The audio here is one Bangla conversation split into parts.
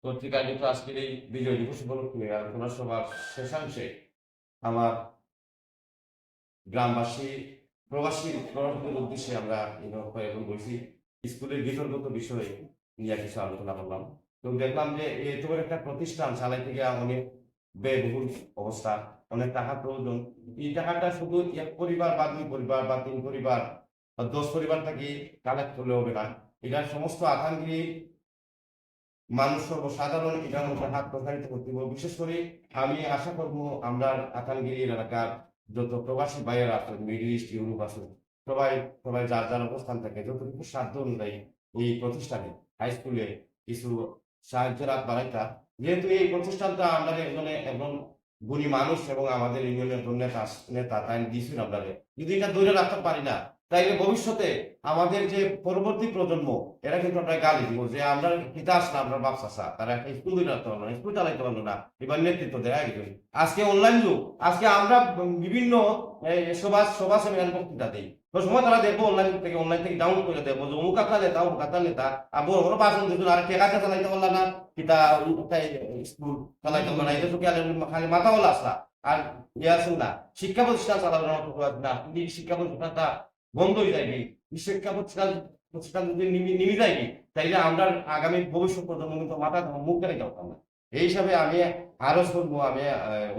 কর্তৃক আয়োজিত আজকের এই বিজয় দিবস উপলক্ষে আলোচনা সভার শেষাংশে আমার গ্রামবাসী প্রবাসীদের উদ্দেশ্যে আমরা এবং বলছি স্কুলের বিতর্কত বিষয়ে নিয়ে কিছু আলোচনা করলাম। তো দেখলাম যে এত বড় একটা প্রতিষ্ঠান চালাইতে গিয়ে অনেক ব্যয়বহুল অবস্থা, অনেক টাকা প্রয়োজন। এই টাকাটা শুধু এক পরিবার বা দুই পরিবার বা তিন পরিবার বা 10 পরিবার থেকে কালেক্ট করলে হবে না। এটা সমস্ত আকাঙ্ক্ষী মানুষ সর্বসাধারণ এটার মধ্যে হাত প্রসারিত করতে হবে। বিশেষ করে আমি আশা করবো আমরা আকাঙ্ক্ষী এলাকার যত প্রবাসী ভাইয়েরা আছেন, মিডল ইস্ট, ইউরোপ আছেন, সবাই সবাই যার যার অবস্থান থাকে যতটুকু সাধ্য অনুযায়ী এই প্রতিষ্ঠানে হাই স্কুলে কিছু সাহায্যের হাত বাড়াইতা। যেহেতু এই প্রতিষ্ঠানটা আমরা একজন গুণী মানুষ এবং আমাদের ইউনিয়নের নেতা তাই দিয়েছেন আপনাদের, যদি এটা ধরে রাখতে পারি না তাইলে ভবিষ্যতে আমাদের যে পরবর্তী প্রজন্ম এরা কিন্তু আমরা গালি দিব যে আমরা পিতা আসলাম, আমরা বাপ চাষা, তারা একটা স্কুল ধরে রাখতে পারলো না, স্কুল চালাইতে পারলো না, এবার নেতৃত্ব দেয় একজন। আজকে অনলাইন যুগ, আজকে আমরা বিভিন্ন সভা সেমিনার বক্তৃতা দিই, তো সময় তারা দেখবো অনলাইন থেকে ডাউনলোড করে দেখবো যে অমুক আপনার নেতা অমুক আপনার নেতা আর বড় বড় ভাষণ দিচ্ছিল আর টেকাতে চালাইতে পারলা না, পিতা স্কুল চালাইতে পারলো না, এটা তো খালি মাথা বলা আসলা আর ইয়ে আছেন না, শিক্ষা প্রতিষ্ঠান চালানো না, শিক্ষা প্রতিষ্ঠানটা বন্ধ হয়ে যায়নি, শিক্ষা প্রতিষ্ঠান যদি নিমে যায়নি তাইলে আমরা আগামী ভবিষ্যৎ প্রজন্ম কিন্তু মাথা মুখ কেটে যাতাম না। এই হিসাবে আমি আরো করবো, আমি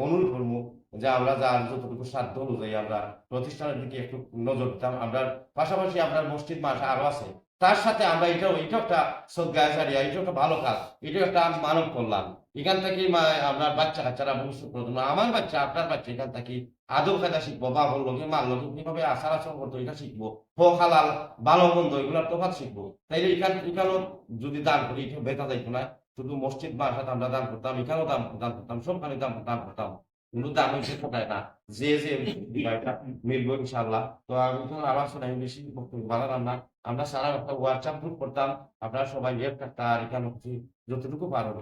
অনুরোধ করবো যে আমরা যার যতটুকু সাধ্য অনুযায়ী আমরা প্রতিষ্ঠানের দিকে একটু নজর দিতাম। আমরা পাশাপাশি আপনার মসজিদ মাসা আরো আছে, তার সাথে আমরা এটাও একটা সদ্গাচারিয়া, এটাও একটা ভালো কাজ, এটাও একটা মানব কল্যাণ। এখান থেকে আপনার বাচ্চা কাচ্চারা ভবিষ্যৎ প্রজন্ম, আমার বাচ্চা আপনার বাচ্চা এখান থেকে আদব কায়দা শিখবো, বাবার লোকে মার লোকে কিভাবে আচার আচরণ করতো এটা শিখবো, হক হালাল ভালো মন্দ এগুলোর তফাৎ শিখবো। তাইলে এখানেও যদি দান করি এটা বেতা যাইতো না, শুধু মসজিদ মাসাতে আমরা দান করতাম, এখানেও দান করতাম, সবখানে দান করতাম, কিন্তু দাম হইতে কোথায় না, যে মিলবো ইনশাআল্লাহ। তো আমি তো আমার শোনা আমি বেশি বক্তব্য বানালাম না, আমরা সারা একটা হোয়াটসঅ্যাপ গ্রুপ করতাম, আপনারা সবাই ইয়ে থাকতাম আর এখানে যতটুকু পারো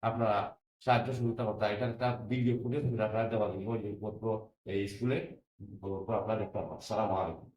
আপনারা সাহায্য সহযোগিতা করতাম। এটা একটা ভিডিও ফুটেজ আপনারা দেওয়া এই স্কুলে আপনারা দেখতে পারবেন। আসসালামু আলাইকুম।